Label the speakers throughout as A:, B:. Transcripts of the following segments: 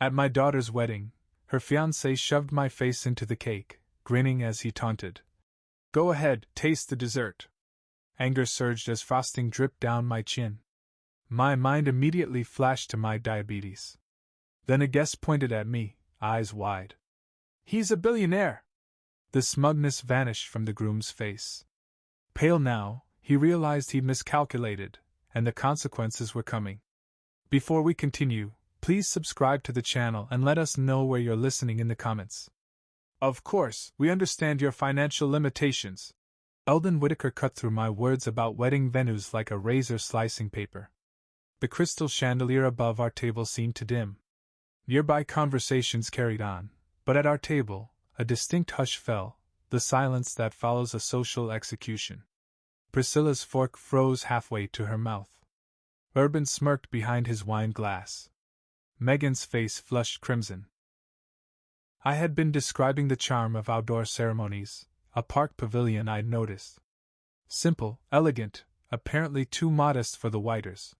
A: At my daughter's wedding, her fiancé shoved my face into the cake, grinning as he taunted. Go ahead, taste the dessert. Anger surged as frosting dripped down my chin. My mind immediately flashed to my diabetes. Then a guest pointed at me, eyes wide. He's a billionaire! The smugness vanished from the groom's face. Pale now, he realized he'd miscalculated, and the consequences were coming. Before we continue, please subscribe to the channel and let us know where you're listening in the comments. Of course, we understand your financial limitations. Eldon Whitaker cut through my words about wedding venues like a razor slicing paper. The crystal chandelier above our table seemed to dim. Nearby conversations carried on, but at our table, a distinct hush fell, the silence that follows a social execution. Priscilla's fork froze halfway to her mouth. Urban smirked behind his wine glass. Megan's face flushed crimson. I had been describing the charm of outdoor ceremonies, a park pavilion I'd noticed. Simple, elegant, apparently too modest for the Whiters.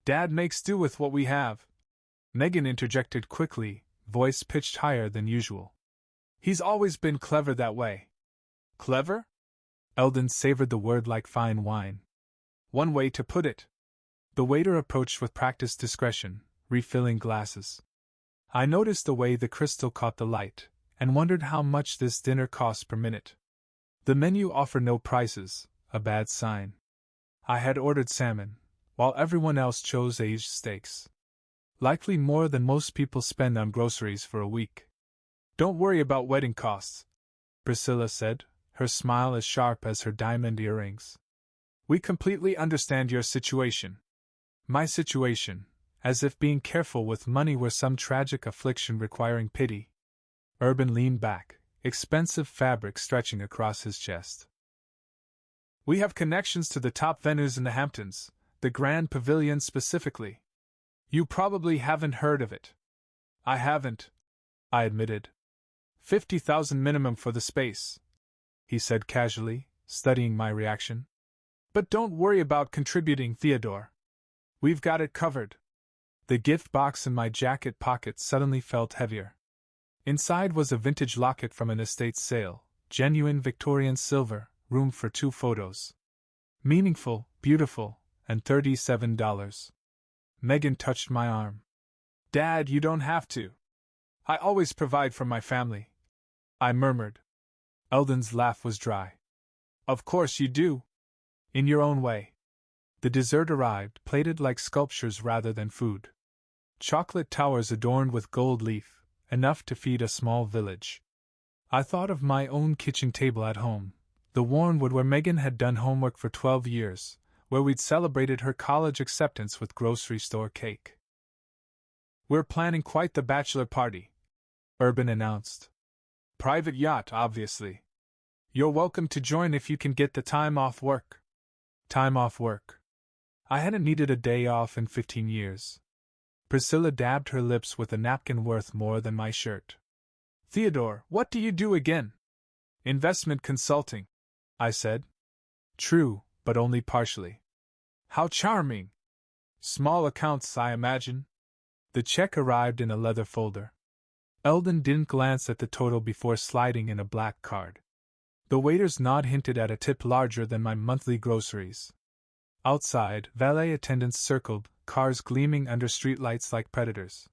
A: Dad makes do with what we have. Megan interjected quickly, voice pitched higher than usual. He's always been clever that way. Clever? Eldon savored the word like fine wine. One way to put it. The waiter approached with practiced discretion, refilling glasses. I noticed the way the crystal caught the light, and wondered how much this dinner cost per minute. The menu offered no prices, a bad sign. I had ordered salmon, while everyone else chose aged steaks. Likely more than most people spend on groceries for a week. Don't worry about wedding costs, Priscilla said, her smile as sharp as her diamond earrings. We completely understand your situation. My situation, as if being careful with money were some tragic affliction requiring pity. Urban leaned back, expensive fabric stretching across his chest. We have connections to the top venues in the Hamptons, the Grand Pavilion specifically. You probably haven't heard of it. I haven't, I admitted. 50,000 minimum for the space, he said casually, studying my reaction. But don't worry about contributing, Theodore. We've got it covered. The gift box in my jacket pocket suddenly felt heavier. Inside was a vintage locket from an estate sale, genuine Victorian silver, room for 2 photos. Meaningful, beautiful, and $37. Megan touched my arm. Dad, you don't have to. I always provide for my family, I murmured. Eldon's laugh was dry. Of course you do. In your own way. The dessert arrived, plated like sculptures rather than food. Chocolate towers adorned with gold leaf, enough to feed a small village. I thought of my own kitchen table at home, the Warrenwood where Megan had done homework for 12 years, where we'd celebrated her college acceptance with grocery store cake. We're planning quite the bachelor party, Urban announced. Private yacht, obviously. You're welcome to join if you can get the time off work. Time off work. I hadn't needed a day off in 15 years. Priscilla dabbed her lips with a napkin worth more than my shirt. Theodore, what do you do again? Investment consulting, I said. True, but only partially. How charming. Small accounts, I imagine. The check arrived in a leather folder. Eldon didn't glance at the total before sliding in a black card. The waiter's nod hinted at a tip larger than my monthly groceries. Outside, valet attendants circled, cars gleaming under streetlights like predators.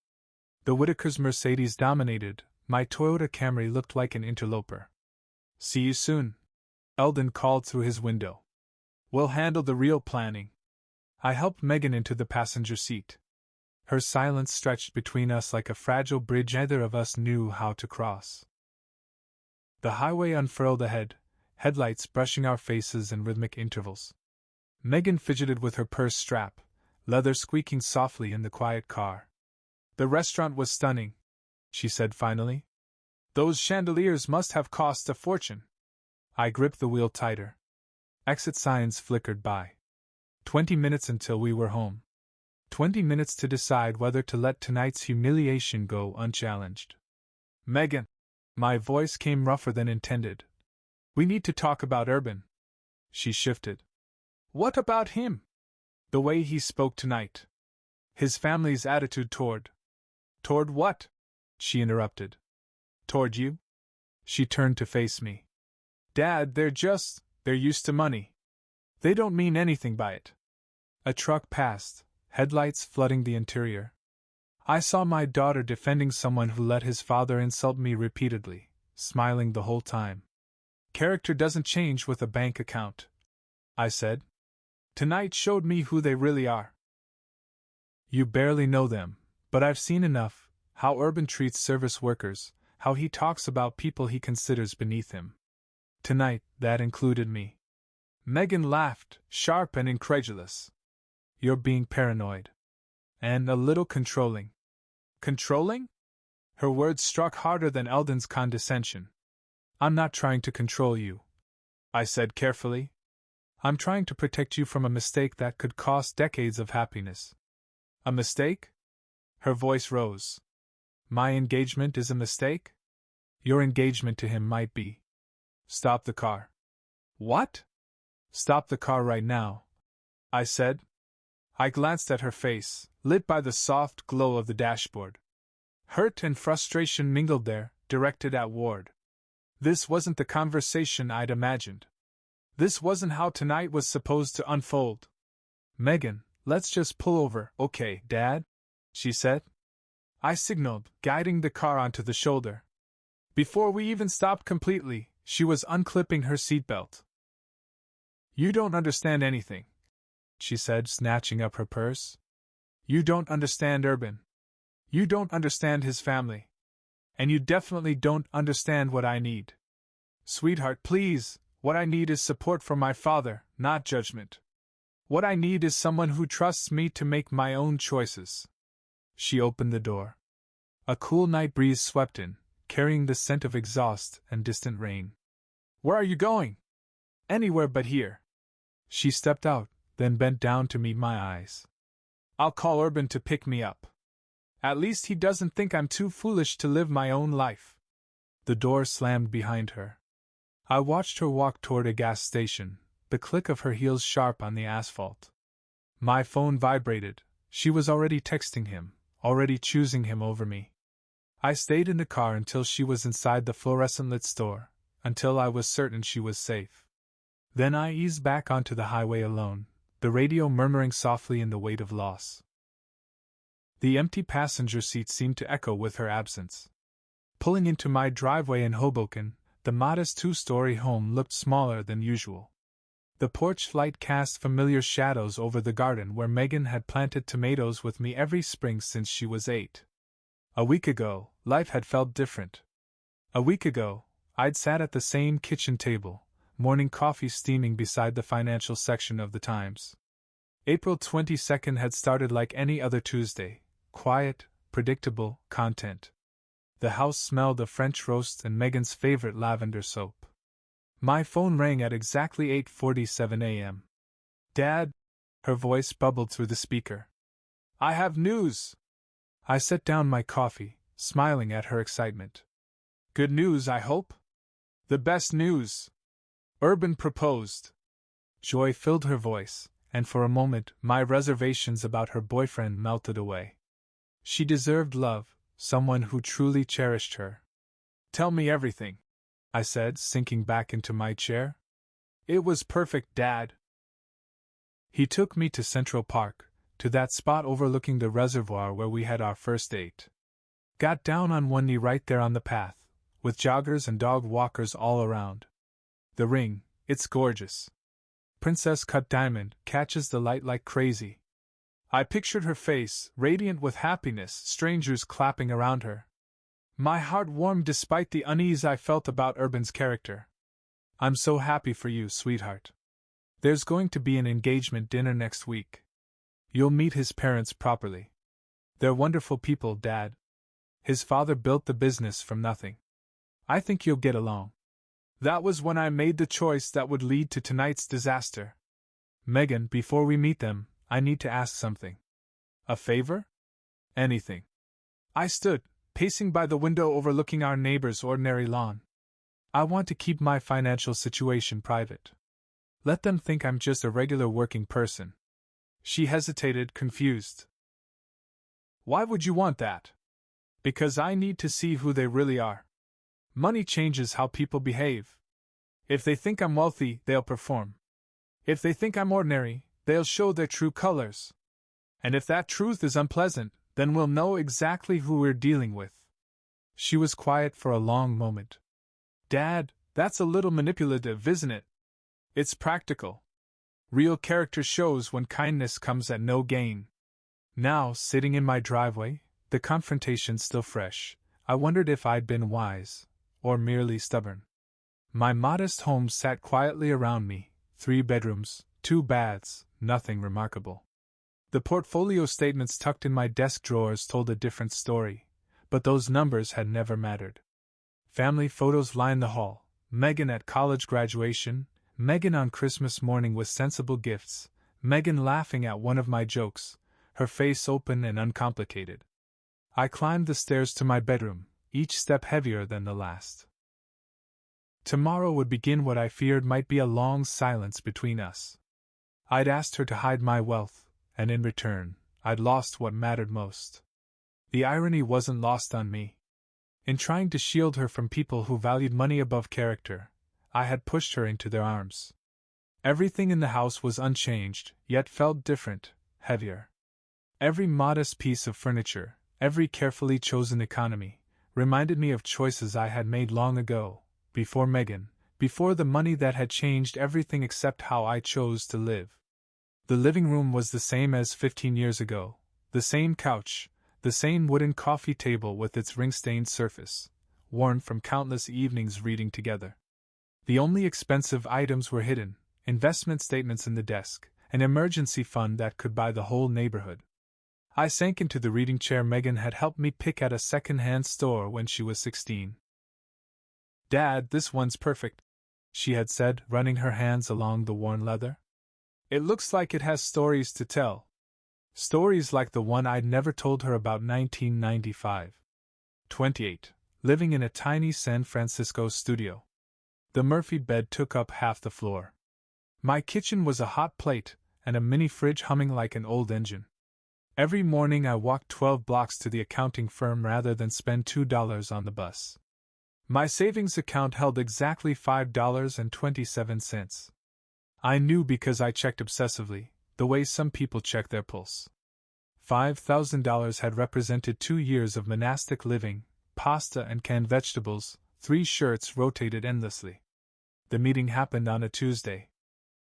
A: The Whitakers' Mercedes dominated, my Toyota Camry looked like an interloper. See you soon, Eldon called through his window. We'll handle the real planning. I helped Megan into the passenger seat. Her silence stretched between us like a fragile bridge neither of us knew how to cross. The highway unfurled ahead, headlights brushing our faces in rhythmic intervals. Megan fidgeted with her purse strap, leather squeaking softly in the quiet car. The restaurant was stunning, she said finally. Those chandeliers must have cost a fortune. I gripped the wheel tighter. Exit signs flickered by. 20 minutes until we were home. 20 minutes to decide whether to let tonight's humiliation go unchallenged. Megan. My voice came rougher than intended. We need to talk about Urban. She shifted. What about him? The way he spoke tonight. His family's attitude toward Toward what? She interrupted. Toward you? She turned to face me. Dad, they're used to money. They don't mean anything by it. A truck passed, headlights flooding the interior. I saw my daughter defending someone who let his father insult me repeatedly, smiling the whole time. Character doesn't change with a bank account, I said. Tonight showed me who they really are. You barely know them, but I've seen enough, how Urban treats service workers, how he talks about people he considers beneath him. Tonight, that included me. Megan laughed, sharp and incredulous. You're being paranoid. And a little controlling. Controlling? Her words struck harder than Eldon's condescension. I'm not trying to control you, I said carefully. I'm trying to protect you from a mistake that could cost decades of happiness. A mistake? Her voice rose. My engagement is a mistake? Your engagement to him might be. Stop the car. What? Stop the car right now, I said. I glanced at her face, lit by the soft glow of the dashboard. Hurt and frustration mingled there, directed at Ward. This wasn't the conversation I'd imagined. This wasn't how tonight was supposed to unfold. Megan, let's just pull over, okay, Dad? She said. I signaled, guiding the car onto the shoulder. Before we even stopped completely, she was unclipping her seatbelt. You don't understand anything, she said, snatching up her purse. You don't understand Urban. You don't understand his family. And you definitely don't understand what I need. Sweetheart, please, what I need is support from my father, not judgment. What I need is someone who trusts me to make my own choices. She opened the door. A cool night breeze swept in, carrying the scent of exhaust and distant rain. Where are you going? Anywhere but here. She stepped out, then bent down to meet my eyes. I'll call Urban to pick me up. At least he doesn't think I'm too foolish to live my own life. The door slammed behind her. I watched her walk toward a gas station, the click of her heels sharp on the asphalt. My phone vibrated. She was already texting him, already choosing him over me. I stayed in the car until she was inside the fluorescent-lit store, until I was certain she was safe. Then I eased back onto the highway alone, the radio murmuring softly in the weight of loss. The empty passenger seat seemed to echo with her absence. Pulling into my driveway in Hoboken, the modest two-story home looked smaller than usual. The porch light cast familiar shadows over the garden where Megan had planted tomatoes with me every spring since she was 8. A week ago, life had felt different. A week ago, I'd sat at the same kitchen table, morning coffee steaming beside the financial section of the Times. April 22nd had started like any other Tuesday, quiet, predictable, content. The house smelled of French roast and Megan's favorite lavender soap. My phone rang at exactly 8:47 a.m. Dad? Her voice bubbled through the speaker. I have news! I set down my coffee, smiling at her excitement. Good news, I hope? The best news! Urban proposed. Joy filled her voice, and for a moment my reservations about her boyfriend melted away. She deserved love, someone who truly cherished her. Tell me everything, I said, sinking back into my chair. It was perfect, Dad. He took me to Central Park, to that spot overlooking the reservoir where we had our first date. Got down on one knee right there on the path, with joggers and dog walkers all around. The ring, it's gorgeous. Princess-cut diamond, catches the light like crazy. I pictured her face, radiant with happiness, strangers clapping around her. My heart warmed despite the unease I felt about Urban's character. I'm so happy for you, sweetheart. There's going to be an engagement dinner next week. You'll meet his parents properly. They're wonderful people, Dad. His father built the business from nothing. I think you'll get along. That was when I made the choice that would lead to tonight's disaster. Megan, before we meet them, I need to ask something. A favor? Anything. I stood, pacing by the window overlooking our neighbor's ordinary lawn. I want to keep my financial situation private. Let them think I'm just a regular working person. She hesitated, confused. Why would you want that? Because I need to see who they really are. Money changes how people behave. If they think I'm wealthy, they'll perform. If they think I'm ordinary, they'll show their true colors. And if that truth is unpleasant, then we'll know exactly who we're dealing with. She was quiet for a long moment. Dad, that's a little manipulative, isn't it? It's practical. Real character shows when kindness comes at no gain. Now, sitting in my driveway, the confrontation still fresh, I wondered if I'd been wise, or merely stubborn. My modest home sat quietly around me, 3 bedrooms, 2 baths, nothing remarkable. The portfolio statements tucked in my desk drawers told a different story, but those numbers had never mattered. Family photos lined the hall, Megan at college graduation, Megan on Christmas morning with sensible gifts, Megan laughing at one of my jokes, her face open and uncomplicated. I climbed the stairs to my bedroom, each step heavier than the last. Tomorrow would begin what I feared might be a long silence between us. I'd asked her to hide my wealth, and in return, I'd lost what mattered most. The irony wasn't lost on me. In trying to shield her from people who valued money above character, I had pushed her into their arms. Everything in the house was unchanged, yet felt different, heavier. Every modest piece of furniture, every carefully chosen economy, reminded me of choices I had made long ago, before Megan, before the money that had changed everything except how I chose to live. The living room was the same as 15 years ago, the same couch, the same wooden coffee table with its ring-stained surface, worn from countless evenings reading together. The only expensive items were hidden, investment statements in the desk, an emergency fund that could buy the whole neighborhood. I sank into the reading chair Megan had helped me pick at a second-hand store when she was 16. Dad, this one's perfect, she had said, running her hands along the worn leather. It looks like it has stories to tell. Stories like the one I'd never told her about 1995. 28. Living in a tiny San Francisco studio. The Murphy bed took up half the floor. My kitchen was a hot plate, and a mini fridge humming like an old engine. Every morning I walked 12 blocks to the accounting firm rather than spend $2 on the bus. My savings account held exactly $5.27. I knew because I checked obsessively, the way some people check their pulse. $5,000 had represented 2 years of monastic living, pasta and canned vegetables, 3 shirts rotated endlessly. The meeting happened on a Tuesday.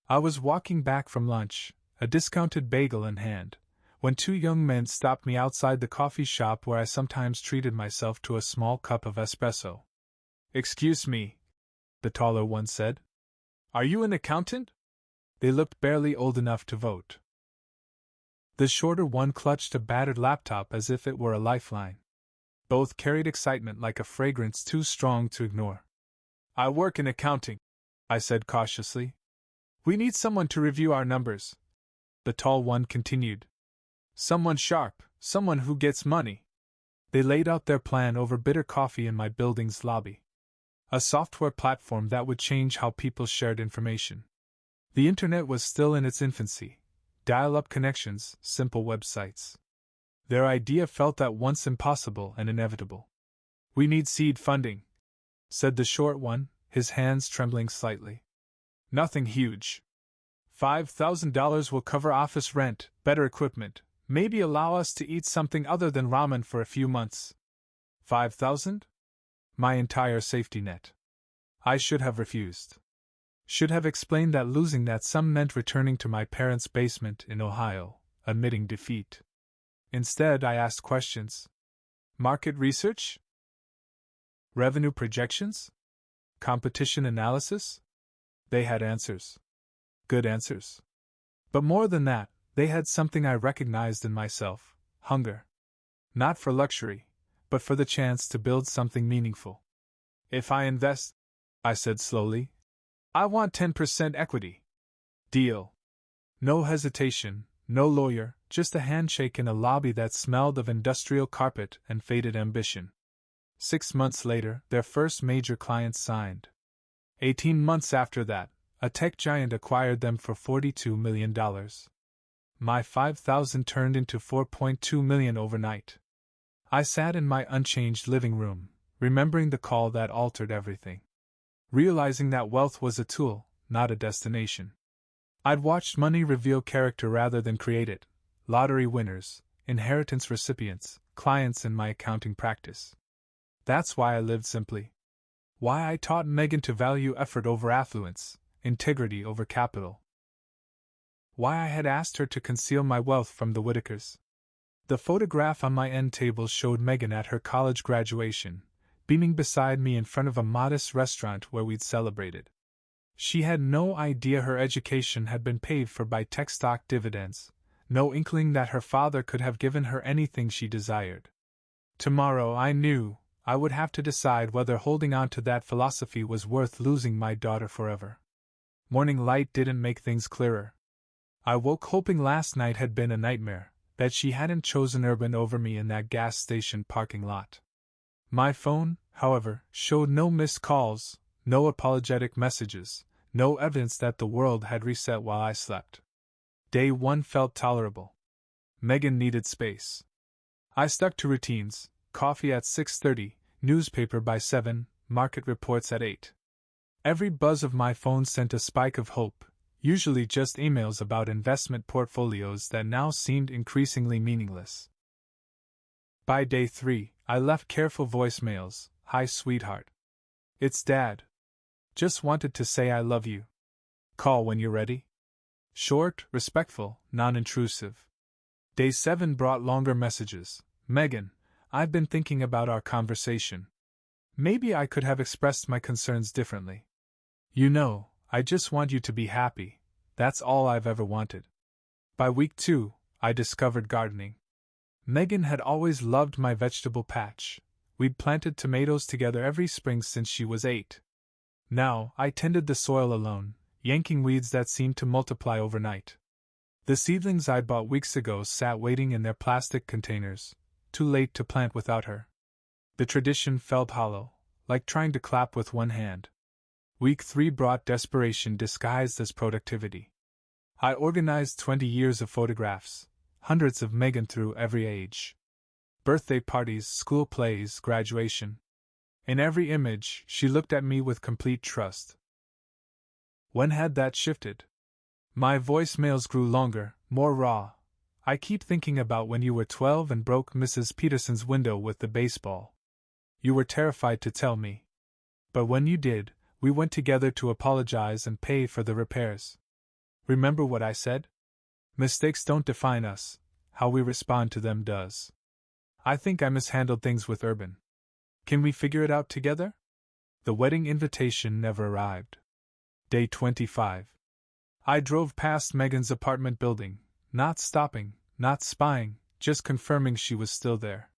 A: I was walking back from lunch, a discounted bagel in hand, when 2 young men stopped me outside the coffee shop where I sometimes treated myself to a small cup of espresso. "Excuse me," the taller one said. "Are you an accountant?" They looked barely old enough to vote. The shorter one clutched a battered laptop as if it were a lifeline. Both carried excitement like a fragrance too strong to ignore. "I work in accounting," I said cautiously. "We need someone to review our numbers," the tall one continued. "Someone sharp, someone who gets money." They laid out their plan over bitter coffee in my building's lobby. A software platform that would change how people shared information. The internet was still in its infancy. Dial-up connections, simple websites. Their idea felt at once impossible and inevitable. "We need seed funding," said the short one, his hands trembling slightly. "Nothing huge. $5,000 will cover office rent, better equipment, maybe allow us to eat something other than ramen for a few months." 5,000? My entire safety net. I should have refused. Should have explained that losing that sum meant returning to my parents' basement in Ohio, admitting defeat. Instead, I asked questions. Market research? Revenue projections? Competition analysis? They had answers. Good answers. But more than that, they had something I recognized in myself: hunger. Not for luxury, but for the chance to build something meaningful. "If I invest," I said slowly, "I want 10% equity." "Deal." No hesitation, no lawyer, just a handshake in a lobby that smelled of industrial carpet and faded ambition. 6 months later, their first major client signed. 18 months after that, a tech giant acquired them for $42 million. My 5,000 turned into $4.2 million overnight. I sat in my unchanged living room, remembering the call that altered everything. Realizing that wealth was a tool, not a destination. I'd watched money reveal character rather than create it. Lottery winners, inheritance recipients, clients in my accounting practice. That's why I lived simply. Why I taught Megan to value effort over affluence, integrity over capital. Why I had asked her to conceal my wealth from the Whitakers. The photograph on my end table showed Megan at her college graduation, beaming beside me in front of a modest restaurant where we'd celebrated. She had no idea her education had been paid for by tech stock dividends, no inkling that her father could have given her anything she desired. Tomorrow, I knew, I would have to decide whether holding on to that philosophy was worth losing my daughter forever. Morning light didn't make things clearer. I woke hoping last night had been a nightmare, that she hadn't chosen Urban over me in that gas station parking lot. My phone, however, showed no missed calls, no apologetic messages, no evidence that the world had reset while I slept. Day 1 felt tolerable. Megan needed space. I stuck to routines: coffee at 6:30, newspaper by 7, market reports at 8. Every buzz of my phone sent a spike of hope, usually just emails about investment portfolios that now seemed increasingly meaningless. By day 3, I left careful voicemails. Hi, sweetheart. It's Dad. Just wanted to say I love you. Call when you're ready. Short, respectful, non-intrusive. Day 7 brought longer messages. Megan, I've been thinking about our conversation. Maybe I could have expressed my concerns differently. You know, I just want you to be happy. That's all I've ever wanted. By week 2, I discovered gardening. Megan had always loved my vegetable patch. We'd planted tomatoes together every spring since she was 8. Now, I tended the soil alone, yanking weeds that seemed to multiply overnight. The seedlings I'd bought weeks ago sat waiting in their plastic containers, too late to plant without her. The tradition felt hollow, like trying to clap with one hand. Week 3 brought desperation disguised as productivity. I organized 20 years of photographs, hundreds of Megan through every age. Birthday parties, school plays, graduation. In every image, she looked at me with complete trust. When had that shifted? My voicemails grew longer, more raw. I keep thinking about when you were 12 and broke Mrs. Peterson's window with the baseball. You were terrified to tell me. But when you did, we went together to apologize and pay for the repairs. Remember what I said? Mistakes don't define us, how we respond to them does. I think I mishandled things with Urban. Can we figure it out together? The wedding invitation never arrived. Day 25. I drove past Megan's apartment building, not stopping, not spying, just confirming she was still there.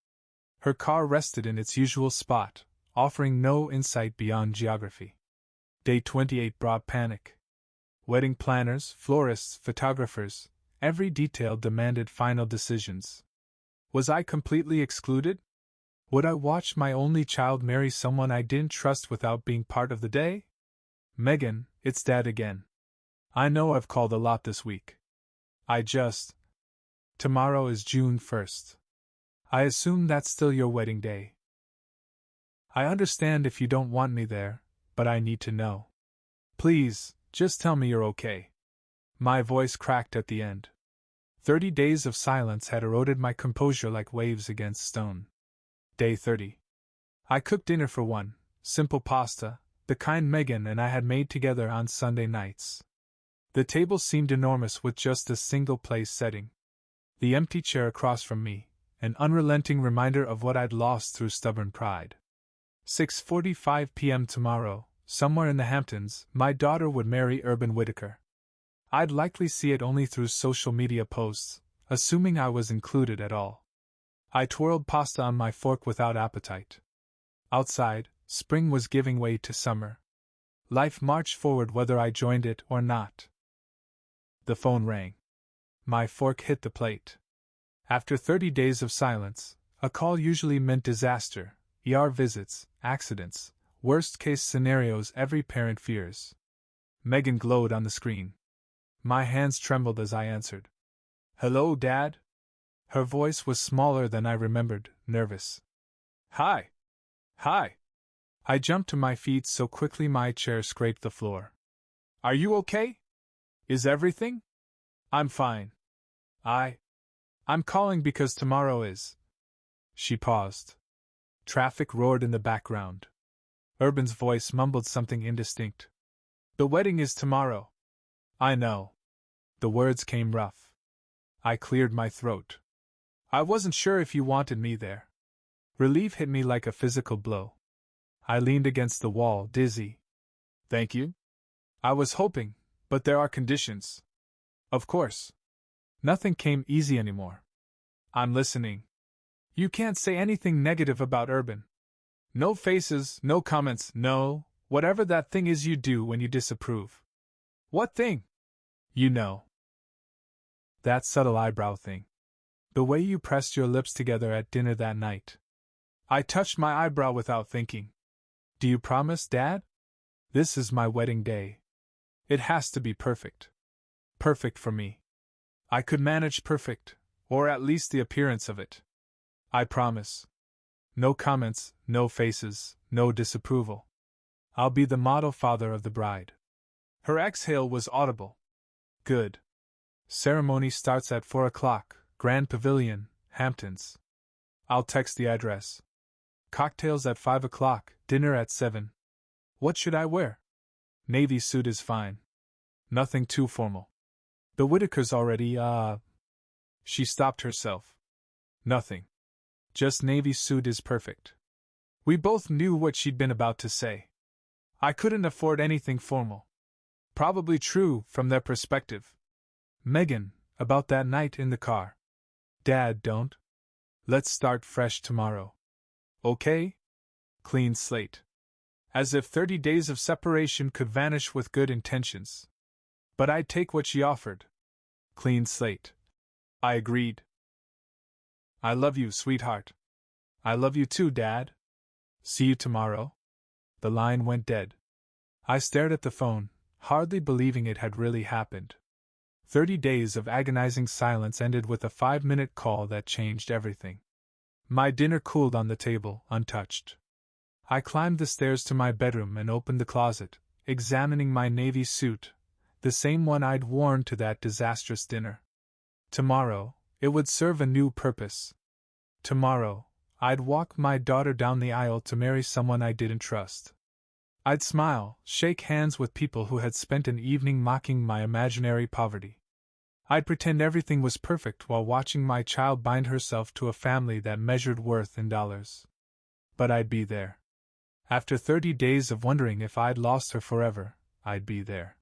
A: Her car rested in its usual spot, offering no insight beyond geography. Day 28 brought panic. Wedding planners, florists, photographers, every detail demanded final decisions. Was I completely excluded? Would I watch my only child marry someone I didn't trust without being part of the day? Megan, it's Dad again. I know I've called a lot this week. Tomorrow is June 1st. I assume that's still your wedding day. I understand if you don't want me there, but I need to know. Please, just tell me you're okay. My voice cracked at the end. 30 days of silence had eroded my composure like waves against stone. Day 30. I cooked dinner for one, simple pasta, the kind Megan and I had made together on Sunday nights. The table seemed enormous with just a single place setting. The empty chair across from me, an unrelenting reminder of what I'd lost through stubborn pride. 6:45 p.m. tomorrow, somewhere in the Hamptons, my daughter would marry Urban Whitaker. I'd likely see it only through social media posts, assuming I was included at all. I twirled pasta on my fork without appetite. Outside, spring was giving way to summer. Life marched forward whether I joined it or not. The phone rang. My fork hit the plate. After 30 days of silence, a call usually meant disaster, ER visits, accidents, worst-case scenarios every parent fears. Megan glowed on the screen. My hands trembled as I answered. Hello, Dad? Her voice was smaller than I remembered, nervous. Hi. Hi. I jumped to my feet so quickly my chair scraped the floor. Are you okay? Is everything? I'm fine. I'm calling because tomorrow is. She paused. Traffic roared in the background. Urban's voice mumbled something indistinct. The wedding is tomorrow. I know. The words came rough. I cleared my throat. I wasn't sure if you wanted me there. Relief hit me like a physical blow. I leaned against the wall, dizzy. Thank you? I was hoping, but there are conditions. Of course. Nothing came easy anymore. I'm listening. You can't say anything negative about Urban. No faces, no comments, no, whatever that thing is you do when you disapprove. What thing? You know. That subtle eyebrow thing. The way you pressed your lips together at dinner that night. I touched my eyebrow without thinking. Do you promise, Dad? This is my wedding day. It has to be perfect. Perfect for me. I could manage perfect, or at least the appearance of it. I promise. No comments, no faces, no disapproval. I'll be the model father of the bride. Her exhale was audible. Good. Ceremony starts at 4 o'clock, Grand Pavilion, Hamptons. I'll text the address. Cocktails at 5 o'clock, dinner at 7. What should I wear? Navy suit is fine. Nothing too formal. The Whitakers already, She stopped herself. Nothing. Just navy suit is perfect. We both knew what she'd been about to say. I couldn't afford anything formal. Probably true from their perspective. Megan, about that night in the car. Dad, don't. Let's start fresh tomorrow. Okay? Clean slate. As if 30 days of separation could vanish with good intentions. But I'd take what she offered. Clean slate. I agreed. I love you, sweetheart. I love you too, Dad. See you tomorrow? The line went dead. I stared at the phone, hardly believing it had really happened. 30 days of agonizing silence ended with a 5-minute call that changed everything. My dinner cooled on the table, untouched. I climbed the stairs to my bedroom and opened the closet, examining my navy suit, the same one I'd worn to that disastrous dinner. Tomorrow, it would serve a new purpose. Tomorrow, I'd walk my daughter down the aisle to marry someone I didn't trust. I'd smile, shake hands with people who had spent an evening mocking my imaginary poverty. I'd pretend everything was perfect while watching my child bind herself to a family that measured worth in dollars. But I'd be there. After 30 days of wondering if I'd lost her forever, I'd be there.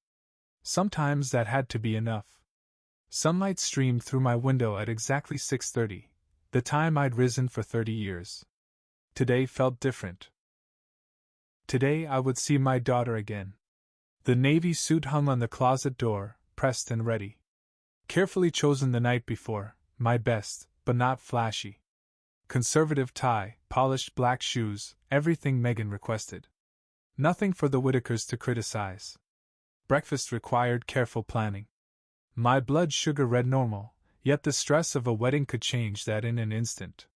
A: Sometimes that had to be enough. Sunlight streamed through my window at exactly 6:30, the time I'd risen for 30 years. Today felt different. Today I would see my daughter again. The navy suit hung on the closet door, pressed and ready. Carefully chosen the night before, my best, but not flashy. Conservative tie, polished black shoes, everything Megan requested. Nothing for the Whitakers to criticize. Breakfast required careful planning. My blood sugar read normal, yet the stress of a wedding could change that in an instant.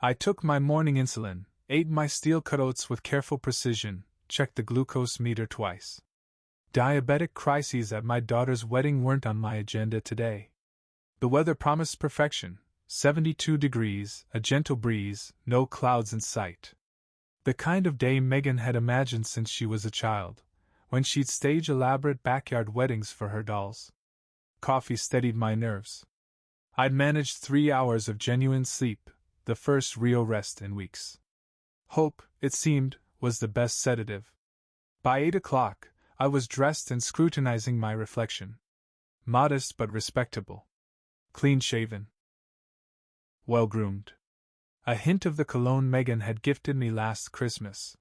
A: I took my morning insulin, ate my steel-cut oats with careful precision, checked the glucose meter twice. Diabetic crises at my daughter's wedding weren't on my agenda today. The weather promised perfection, 72 degrees, a gentle breeze, no clouds in sight. The kind of day Megan had imagined since she was a child, when she'd stage elaborate backyard weddings for her dolls. Coffee steadied my nerves. I'd managed 3 hours of genuine sleep, the first real rest in weeks. Hope, it seemed, was the best sedative. By 8 o'clock, I was dressed and scrutinizing my reflection. Modest but respectable. Clean-shaven. Well-groomed. A hint of the cologne Megan had gifted me last Christmas.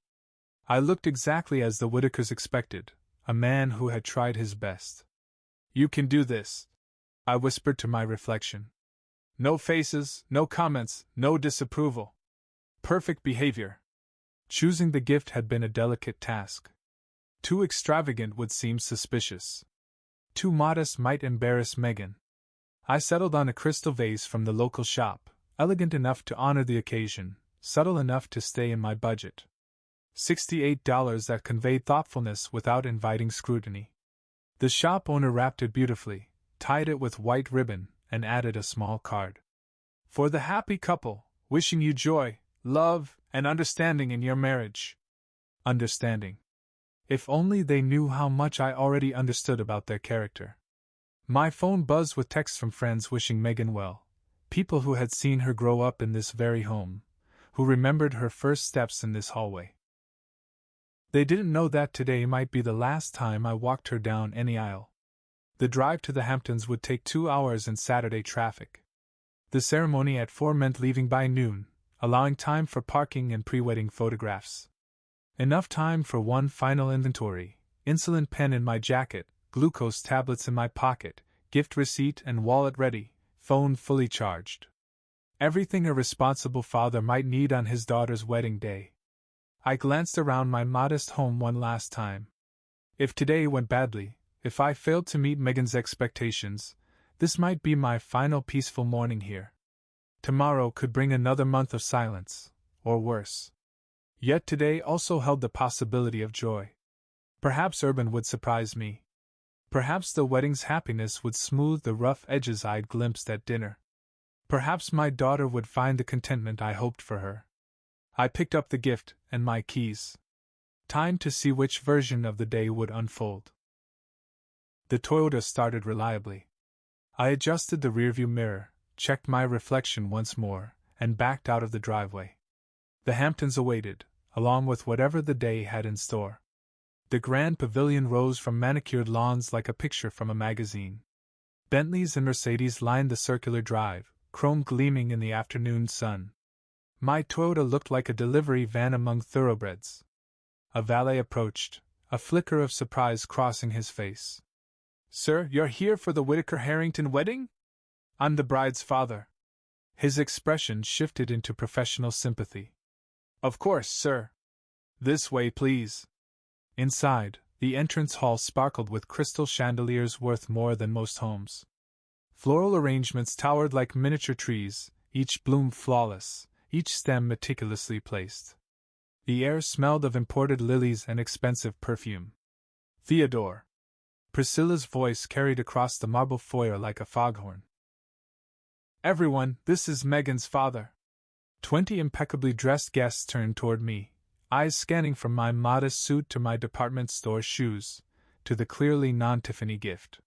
A: I looked exactly as the Whitakers expected, a man who had tried his best. You can do this, I whispered to my reflection. No faces, no comments, no disapproval. Perfect behavior. Choosing the gift had been a delicate task. Too extravagant would seem suspicious. Too modest might embarrass Megan. I settled on a crystal vase from the local shop, elegant enough to honor the occasion, subtle enough to stay in my budget. $68 that conveyed thoughtfulness without inviting scrutiny. The shop owner wrapped it beautifully, tied it with white ribbon, and added a small card. For the happy couple, wishing you joy, love, and understanding in your marriage. Understanding. If only they knew how much I already understood about their character. My phone buzzed with texts from friends wishing Megan well, people who had seen her grow up in this very home, who remembered her first steps in this hallway. They didn't know that today might be the last time I walked her down any aisle. The drive to the Hamptons would take 2 hours in Saturday traffic. The ceremony at 4 meant leaving by noon, allowing time for parking and pre-wedding photographs. Enough time for one final inventory, insulin pen in my jacket, glucose tablets in my pocket, gift receipt and wallet ready, phone fully charged. Everything a responsible father might need on his daughter's wedding day. I glanced around my modest home one last time. If today went badly, if I failed to meet Megan's expectations, this might be my final peaceful morning here. Tomorrow could bring another month of silence, or worse. Yet today also held the possibility of joy. Perhaps Urban would surprise me. Perhaps the wedding's happiness would smooth the rough edges I'd glimpsed at dinner. Perhaps my daughter would find the contentment I hoped for her. I picked up the gift and my keys. Time to see which version of the day would unfold. The Toyota started reliably. I adjusted the rearview mirror, checked my reflection once more, and backed out of the driveway. The Hamptons awaited, along with whatever the day had in store. The grand pavilion rose from manicured lawns like a picture from a magazine. Bentleys and Mercedes lined the circular drive, chrome gleaming in the afternoon sun. My Toyota looked like a delivery van among thoroughbreds. A valet approached, a flicker of surprise crossing his face. "Sir, you're here for the Whittaker-Harrington wedding? I'm the bride's father." His expression shifted into professional sympathy. "Of course, sir. This way, please." Inside, the entrance hall sparkled with crystal chandeliers worth more than most homes. Floral arrangements towered like miniature trees, each bloom flawless, each stem meticulously placed. The air smelled of imported lilies and expensive perfume. "Theodore." Priscilla's voice carried across the marble foyer like a foghorn. "Everyone, this is Megan's father." 20 impeccably dressed guests turned toward me, eyes scanning from my modest suit to my department store shoes, to the clearly non-Tiffany gift.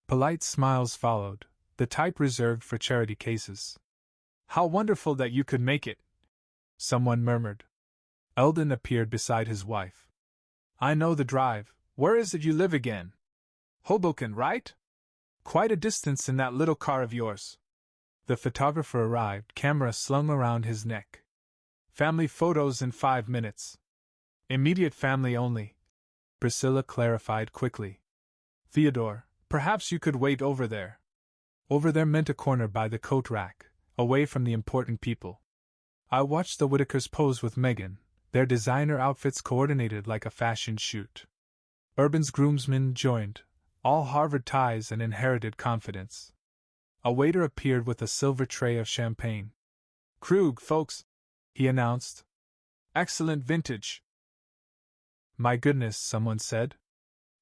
A: Polite smiles followed, the type reserved for charity cases. "How wonderful that you could make it," someone murmured. Eldon appeared beside his wife. "I know the drive. Where is it you live again?" "Hoboken, right? Quite a distance in that little car of yours." The photographer arrived, camera slung around his neck. "Family photos in 5 minutes." "Immediate family only," Priscilla clarified quickly. "Theodore, perhaps you could wait over there." Over there meant a corner by the coat rack, away from the important people. I watched the Whittakers pose with Megan, their designer outfits coordinated like a fashion shoot. Urban's groomsmen joined, all Harvard ties and inherited confidence. A waiter appeared with a silver tray of champagne. "Krug, folks," he announced. "Excellent vintage." "My goodness," someone said.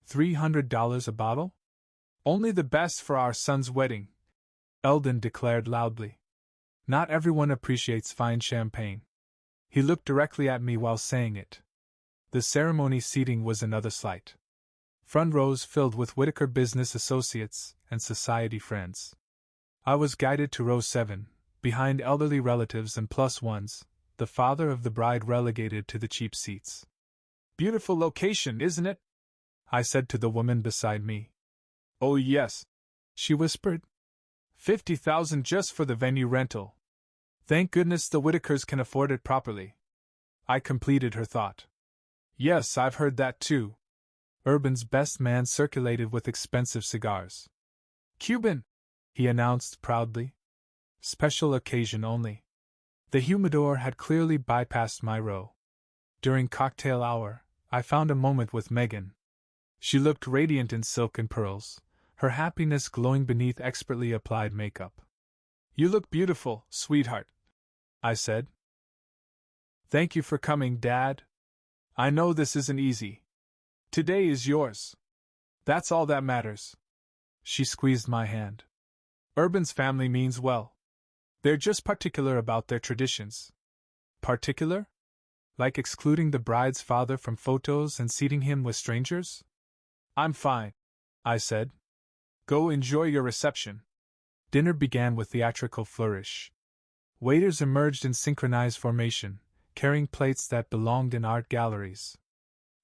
A: $300 a bottle? "Only the best for our son's wedding," Eldon declared loudly. "Not everyone appreciates fine champagne." He looked directly at me while saying it. The ceremony seating was another sight. Front rows filled with Whittaker business associates and society friends. I was guided to row 7, behind elderly relatives and plus ones, the father of the bride relegated to the cheap seats. "Beautiful location, isn't it?" I said to the woman beside me. "Oh yes," she whispered. $50,000 just for the venue rental. Thank goodness the Whittakers can afford it properly." I completed her thought. "Yes, I've heard that too." Urban's best man circulated with expensive cigars. "Cuban," he announced proudly. "Special occasion only." The humidor had clearly bypassed my row. During cocktail hour, I found a moment with Megan. She looked radiant in silk and pearls, her happiness glowing beneath expertly applied makeup. "You look beautiful, sweetheart," I said. "Thank you for coming, Dad. I know this isn't easy. Today is yours. That's all that matters." She squeezed my hand. "Urban's family means well. They're just particular about their traditions." "Particular? Like excluding the bride's father from photos and seating him with strangers?" "I'm fine," I said. "Go enjoy your reception." Dinner began with theatrical flourish. Waiters emerged in synchronized formation, carrying plates that belonged in art galleries.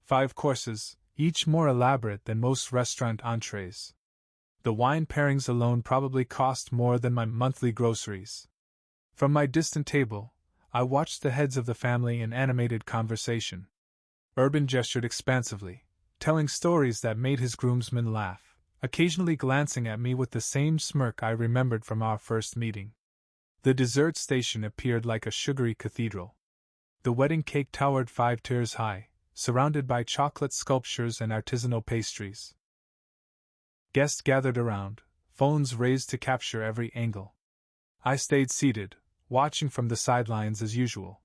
A: 5 courses, each more elaborate than most restaurant entrees. The wine pairings alone probably cost more than my monthly groceries. From my distant table, I watched the heads of the family in animated conversation. Urban gestured expansively, telling stories that made his groomsmen laugh, occasionally glancing at me with the same smirk I remembered from our first meeting. The dessert station appeared like a sugary cathedral. The wedding cake towered 5 tiers high, surrounded by chocolate sculptures and artisanal pastries. Guests gathered around, phones raised to capture every angle. I stayed seated, watching from the sidelines as usual.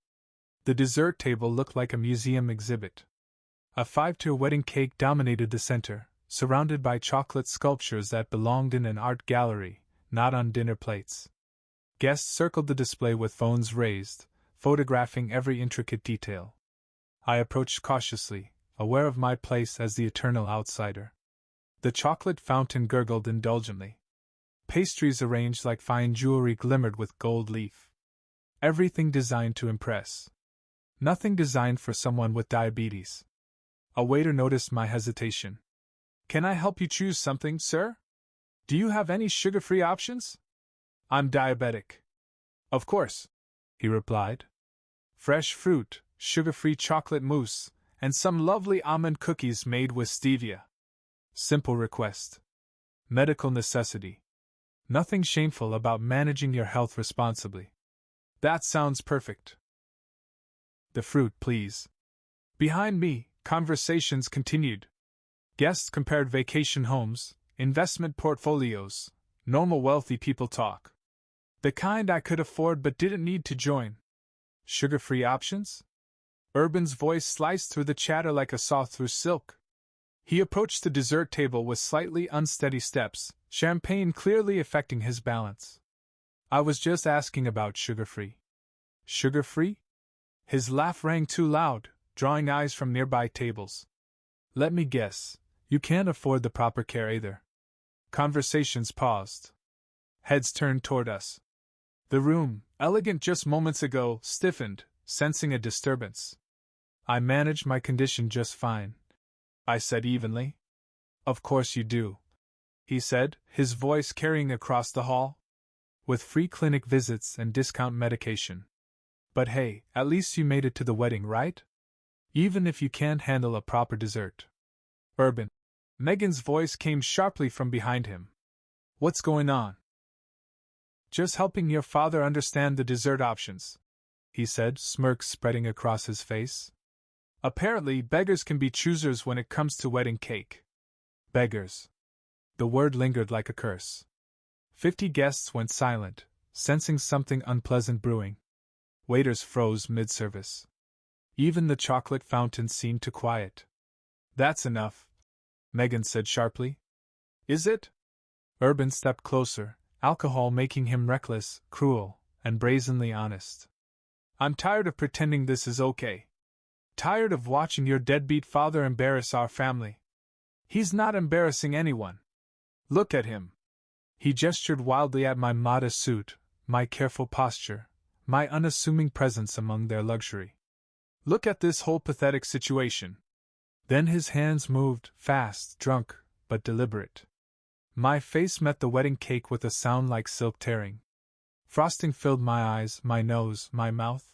A: The dessert table looked like a museum exhibit. A 5-tier wedding cake dominated the center, surrounded by chocolate sculptures that belonged in an art gallery, not on dinner plates. Guests circled the display with phones raised, photographing every intricate detail. I approached cautiously, aware of my place as the eternal outsider. The chocolate fountain gurgled indulgently. Pastries arranged like fine jewelry glimmered with gold leaf. Everything designed to impress. Nothing designed for someone with diabetes. A waiter noticed my hesitation. "Can I help you choose something, sir? Do you have any sugar-free options?" "I'm diabetic." "Of course," he replied. "Fresh fruit, sugar-free chocolate mousse, and some lovely almond cookies made with stevia." Simple request. Medical necessity. Nothing shameful about managing your health responsibly. "That sounds perfect." "The fruit, please." Behind me, conversations continued. Guests compared vacation homes, investment portfolios, normal wealthy people talk. The kind I could afford but didn't need to join. Sugar-free options? Urban's voice sliced through the chatter like a saw through silk. He approached the dessert table with slightly unsteady steps, champagne clearly affecting his balance. "I was just asking about sugar-free." "Sugar-free?" His laugh rang too loud, drawing eyes from nearby tables. "Let me guess, you can't afford the proper care either." Conversations paused. Heads turned toward us. The room, elegant just moments ago, stiffened, sensing a disturbance. "I manage my condition just fine," I said evenly. "Of course you do," he said, his voice carrying across the hall. "With free clinic visits and discount medication. But hey, at least you made it to the wedding, right? Even if you can't handle a proper dessert." "Urban." Megan's voice came sharply from behind him. "What's going on?" "Just helping your father understand the dessert options," he said, smirk spreading across his face. "Apparently, beggars can be choosers when it comes to wedding cake." Beggars. The word lingered like a curse. 50 guests went silent, sensing something unpleasant brewing. Waiters froze mid-service. Even the chocolate fountain seemed to quiet. "That's enough," Megan said sharply. "Is it?" Urban stepped closer, alcohol making him reckless, cruel, and brazenly honest. "I'm tired of pretending this is okay. Tired of watching your deadbeat father embarrass our family. He's not embarrassing anyone. Look at him." He gestured wildly at my modest suit, my careful posture, my unassuming presence among their luxury. "Look at this whole pathetic situation." Then his hands moved, fast, drunk, but deliberate. My face met the wedding cake with a sound like silk tearing. Frosting filled my eyes, my nose, my mouth.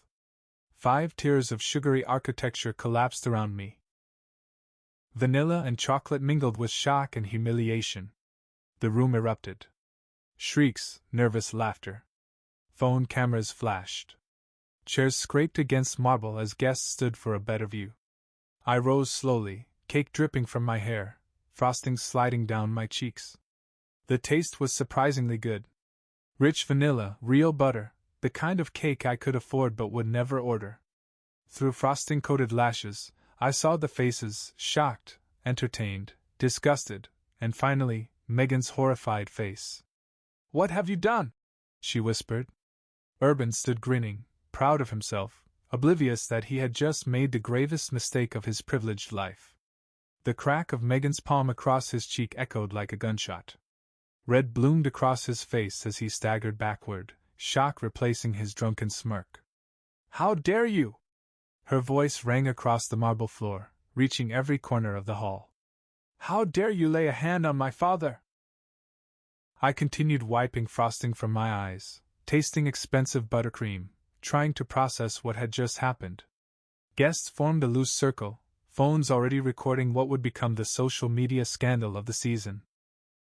A: 5 tiers of sugary architecture collapsed around me. Vanilla and chocolate mingled with shock and humiliation. The room erupted. Shrieks, nervous laughter. Phone cameras flashed. Chairs scraped against marble as guests stood for a better view. I rose slowly, cake dripping from my hair, frosting sliding down my cheeks. The taste was surprisingly good. Rich vanilla, real butter, the kind of cake I could afford but would never order. Through frosting-coated lashes, I saw the faces, shocked, entertained, disgusted, and finally, Megan's horrified face. "What have you done?" she whispered. Urban stood grinning, proud of himself, oblivious that he had just made the gravest mistake of his privileged life. The crack of Megan's palm across his cheek echoed like a gunshot. Red bloomed across his face as he staggered backward, shock replacing his drunken smirk. "How dare you!" Her voice rang across the marble floor, reaching every corner of the hall. "How dare you lay a hand on my father?" I continued wiping frosting from my eyes, tasting expensive buttercream, trying to process what had just happened. Guests formed a loose circle, phones already recording what would become the social media scandal of the season.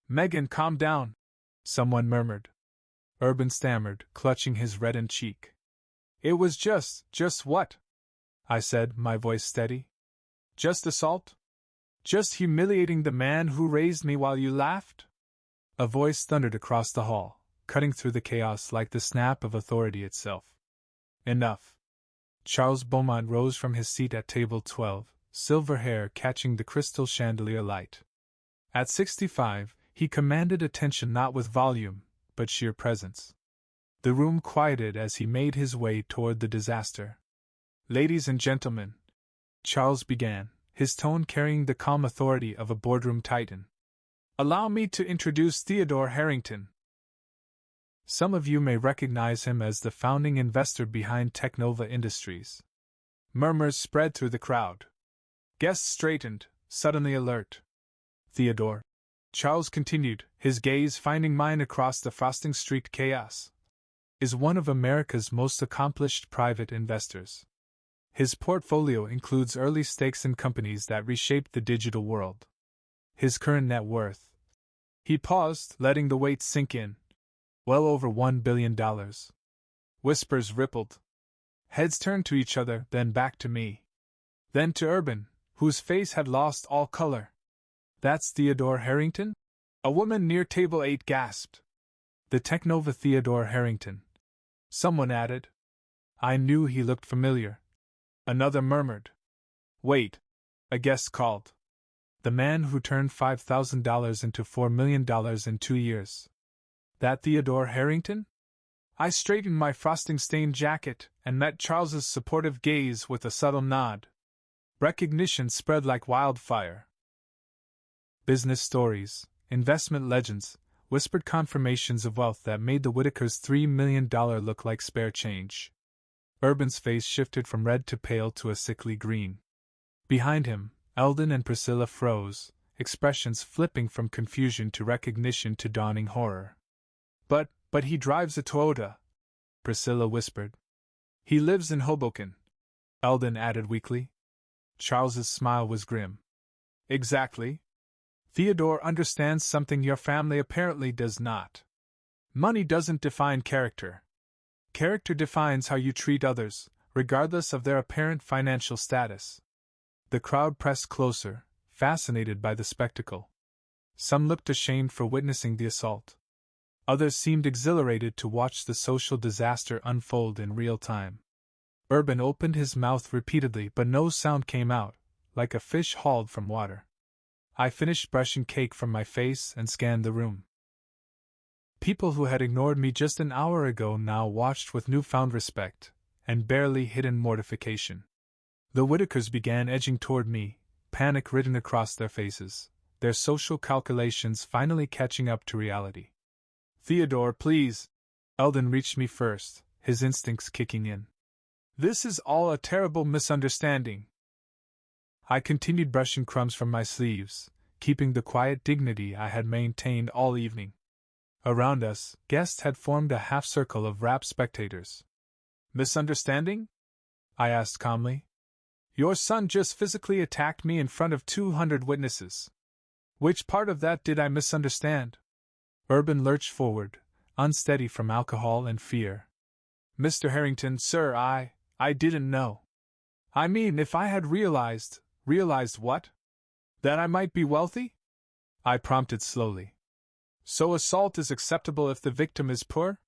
A: "Megan, calm down," someone murmured. Urban stammered, clutching his reddened cheek. "It was just what?" I said, my voice steady. "Just assault? Just humiliating the man who raised me while you laughed?" A voice thundered across the hall, cutting through the chaos like the snap of authority itself. "Enough." Charles Beaumont rose from his seat at table 12, silver hair catching the crystal chandelier light. At 65, he commanded attention not with volume, but sheer presence. The room quieted as he made his way toward the disaster. "Ladies and gentlemen," Charles began, his tone carrying the calm authority of a boardroom titan. "Allow me to introduce Theodore Harrington. Some of you may recognize him as the founding investor behind Technova Industries." Murmurs spread through the crowd. Guests straightened, suddenly alert. "Theodore," Charles continued, his gaze finding mine across the frosting-streaked chaos, "is one of America's most accomplished private investors. His portfolio includes early stakes in companies that reshaped the digital world. His current net worth..." He paused, letting the weight sink in. "Well over $1 billion. Whispers rippled. Heads turned to each other, then back to me. Then to Urban, whose face had lost all color. "That's Theodore Harrington?" A woman near table 8 gasped. "The Technova Theodore Harrington," someone added. I knew he looked familiar. Another murmured. "Wait," a guest called. "The man who turned $5,000 into $4 million in 2 years. That Theodore Harrington?" I straightened my frosting-stained jacket and met Charles's supportive gaze with a subtle nod. Recognition spread like wildfire. Business stories, investment legends, whispered confirmations of wealth that made the Whitakers' $3 million look like spare change. Urban's face shifted from red to pale to a sickly green. Behind him, Eldon and Priscilla froze, expressions flipping from confusion to recognition to dawning horror. But he drives a Toyota," Priscilla whispered. "He lives in Hoboken," Eldon added weakly. Charles's smile was grim. "Exactly. Theodore understands something your family apparently does not. Money doesn't define character. Character defines how you treat others, regardless of their apparent financial status." The crowd pressed closer, fascinated by the spectacle. Some looked ashamed for witnessing the assault. Others seemed exhilarated to watch the social disaster unfold in real time. Urban opened his mouth repeatedly, but no sound came out, like a fish hauled from water. I finished brushing cake from my face and scanned the room. People who had ignored me just an hour ago now watched with newfound respect, and barely hidden mortification. The Whitakers began edging toward me, panic written across their faces, their social calculations finally catching up to reality. "Theodore, please." Eldon reached me first, his instincts kicking in. "This is all a terrible misunderstanding." I continued brushing crumbs from my sleeves, keeping the quiet dignity I had maintained all evening. Around us, guests had formed a half-circle of rapt spectators. "Misunderstanding?" I asked calmly. "Your son just physically attacked me in front of 200 witnesses. Which part of that did I misunderstand?" Urban lurched forward, unsteady from alcohol and fear. "Mr. Harrington, sir, I didn't know. I mean, if I had realized what? That I might be wealthy?" I prompted slowly. So assault is acceptable if the victim is poor?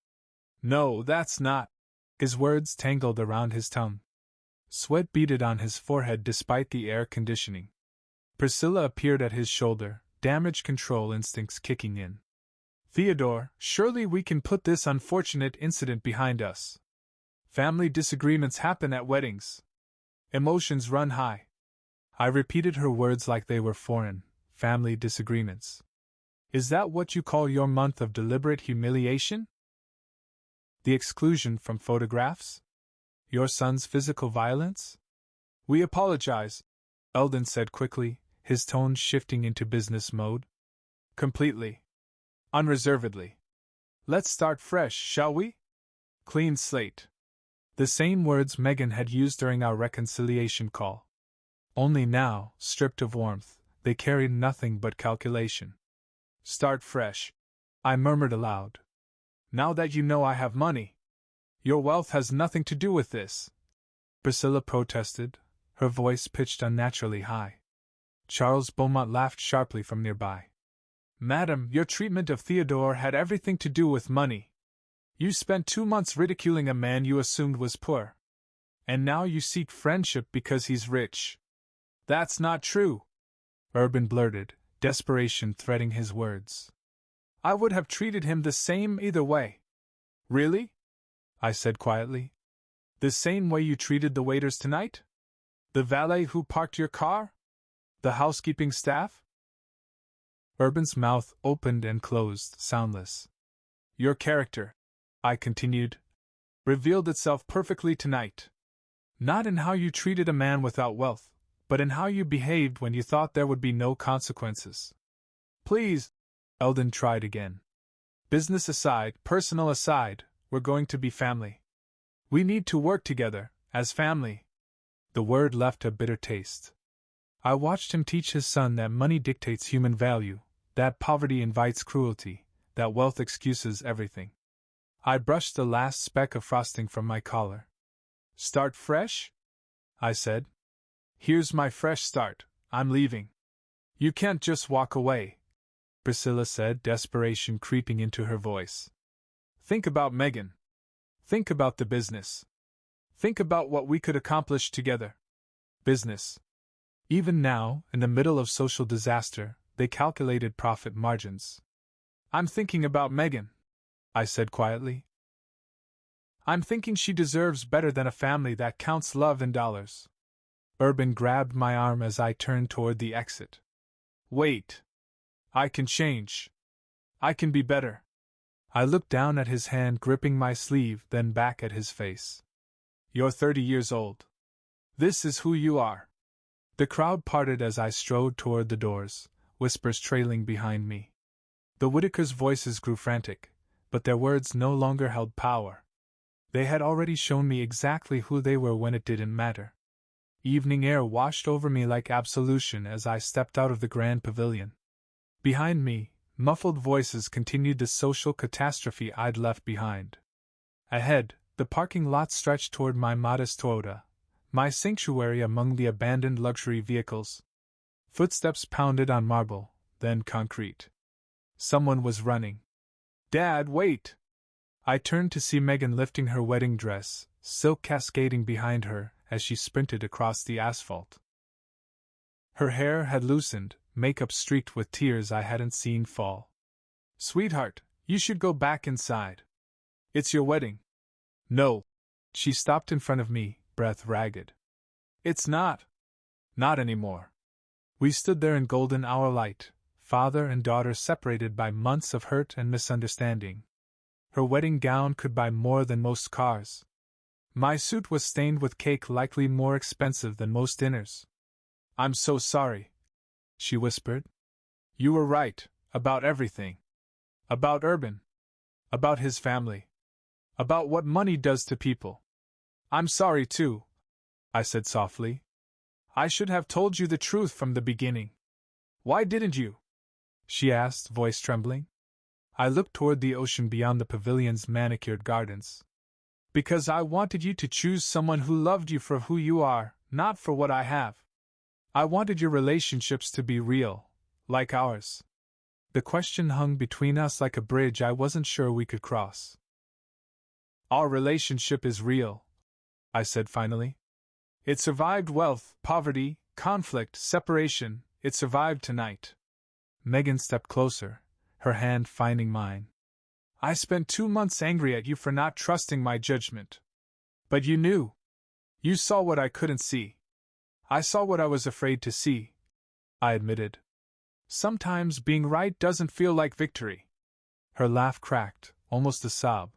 A: No, that's not. His words tangled around his tongue. Sweat beaded on his forehead despite the air conditioning. Priscilla appeared at his shoulder, damage control instincts kicking in. Theodore, surely we can put this unfortunate incident behind us. Family disagreements happen at weddings. Emotions run high. I repeated her words like they were foreign. Family disagreements. Is that what you call your month of deliberate humiliation? The exclusion from photographs? Your son's physical violence? We apologize, Eldon said quickly, his tone shifting into business mode. Completely. Unreservedly. Let's start fresh, shall we? Clean slate. The same words Megan had used during our reconciliation call. Only now, stripped of warmth, they carried nothing but calculation. Start fresh, I murmured aloud. Now that you know I have money. Your wealth has nothing to do with this, Priscilla protested, her voice pitched unnaturally high. Charles Beaumont laughed sharply from nearby. Madam, your treatment of Theodore had everything to do with money. You spent 2 months ridiculing a man you assumed was poor. And now you seek friendship because he's rich. That's not true, Urban blurted, desperation threading his words. I would have treated him the same either way. Really? I said quietly. The same way you treated the waiters tonight? The valet who parked your car? The housekeeping staff? Urban's mouth opened and closed, soundless. Your character, I continued, revealed itself perfectly tonight. Not in how you treated a man without wealth, but in how you behaved when you thought there would be no consequences. Please, Eldon tried again. Business aside, personal aside, we're going to be family. We need to work together, as family. The word left a bitter taste. I watched him teach his son that money dictates human value, that poverty invites cruelty, that wealth excuses everything. I brushed the last speck of frosting from my collar. Start fresh? I said. Here's my fresh start, I'm leaving. You can't just walk away, Priscilla said, desperation creeping into her voice. Think about Megan. Think about the business. Think about what we could accomplish together. Business. Even now, in the middle of social disaster, they calculated profit margins. I'm thinking about Megan, I said quietly. I'm thinking she deserves better than a family that counts love in dollars. Urban grabbed my arm as I turned toward the exit. Wait. I can change. I can be better. I looked down at his hand gripping my sleeve, then back at his face. You're 30 years old. This is who you are. The crowd parted as I strode toward the doors, whispers trailing behind me. The Whitakers' voices grew frantic, but their words no longer held power. They had already shown me exactly who they were when it didn't matter. Evening air washed over me like absolution as I stepped out of the grand pavilion. Behind me, muffled voices continued the social catastrophe I'd left behind. Ahead, the parking lot stretched toward my modest Toyota, my sanctuary among the abandoned luxury vehicles. Footsteps pounded on marble, then concrete. Someone was running. Dad, wait! I turned to see Megan lifting her wedding dress, silk cascading behind her as she sprinted across the asphalt. Her hair had loosened, makeup streaked with tears I hadn't seen fall. Sweetheart, you should go back inside. It's your wedding. No. She stopped in front of me, breath ragged. It's not. Not anymore. We stood there in golden hour light, father and daughter separated by months of hurt and misunderstanding. Her wedding gown could buy more than most cars. My suit was stained with cake likely more expensive than most dinners. I'm so sorry, she whispered. You were right, about everything. About Urban. About his family. About what money does to people. I'm sorry too, I said softly. I should have told you the truth from the beginning. Why didn't you? She asked, voice trembling. I looked toward the ocean beyond the pavilion's manicured gardens. Because I wanted you to choose someone who loved you for who you are, not for what I have. I wanted your relationships to be real, like ours. The question hung between us like a bridge I wasn't sure we could cross. Our relationship is real, I said finally. It survived wealth, poverty, conflict, separation. It survived tonight. Megan stepped closer, her hand finding mine. I spent 2 months angry at you for not trusting my judgment. But you knew. You saw what I couldn't see. I saw what I was afraid to see, I admitted. Sometimes being right doesn't feel like victory. Her laugh cracked, almost a sob.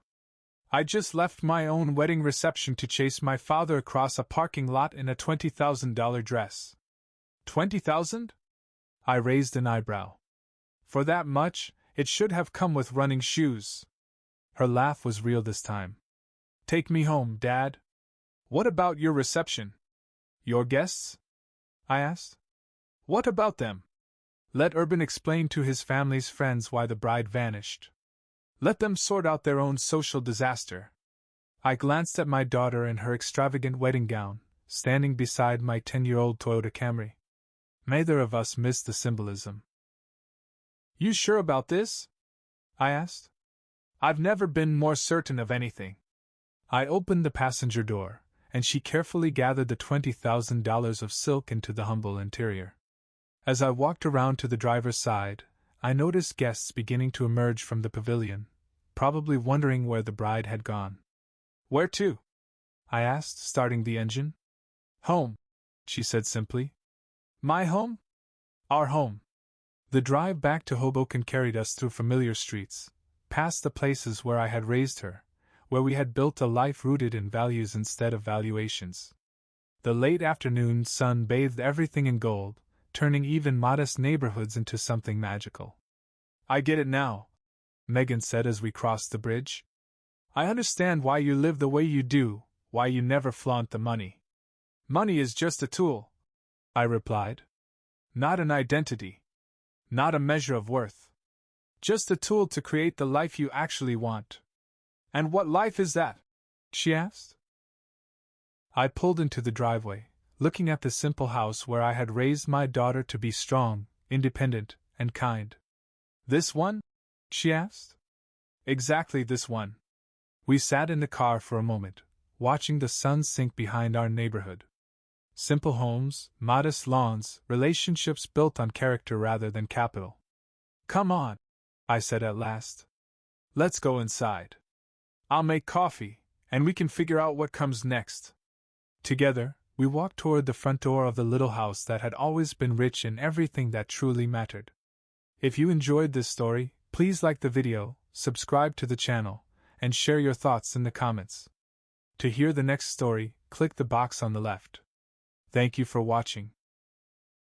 A: I just left my own wedding reception to chase my father across a parking lot in a $20,000 dress. 20,000? I raised an eyebrow. For that much, it should have come with running shoes. Her laugh was real this time. Take me home, Dad. What about your reception? Your guests? I asked. What about them? Let Urban explain to his family's friends why the bride vanished. Let them sort out their own social disaster. I glanced at my daughter in her extravagant wedding gown, standing beside my 10-year-old Toyota Camry. Neither of us missed the symbolism. You sure about this? I asked. I've never been more certain of anything. I opened the passenger door, and she carefully gathered the $20,000 of silk into the humble interior. As I walked around to the driver's side, I noticed guests beginning to emerge from the pavilion, probably wondering where the bride had gone. Where to? I asked, starting the engine. Home, she said simply. My home? Our home. The drive back to Hoboken carried us through familiar streets, past the places where I had raised her, where we had built a life rooted in values instead of valuations. The late afternoon sun bathed everything in gold, turning even modest neighborhoods into something magical. I get it now, Megan said as we crossed the bridge. I understand why you live the way you do, why you never flaunt the money. Money is just a tool, I replied. Not an identity. Not a measure of worth. Just a tool to create the life you actually want. And what life is that? She asked. I pulled into the driveway, looking at the simple house where I had raised my daughter to be strong, independent, and kind. This one? She asked. Exactly this one. We sat in the car for a moment, watching the sun sink behind our neighborhood. Simple homes, modest lawns, relationships built on character rather than capital. Come on, I said at last. Let's go inside. I'll make coffee, and we can figure out what comes next. Together, we walked toward the front door of the little house that had always been rich in everything that truly mattered. If you enjoyed this story, please like the video, subscribe to the channel, and share your thoughts in the comments. To hear the next story, click the box on the left. Thank you for watching.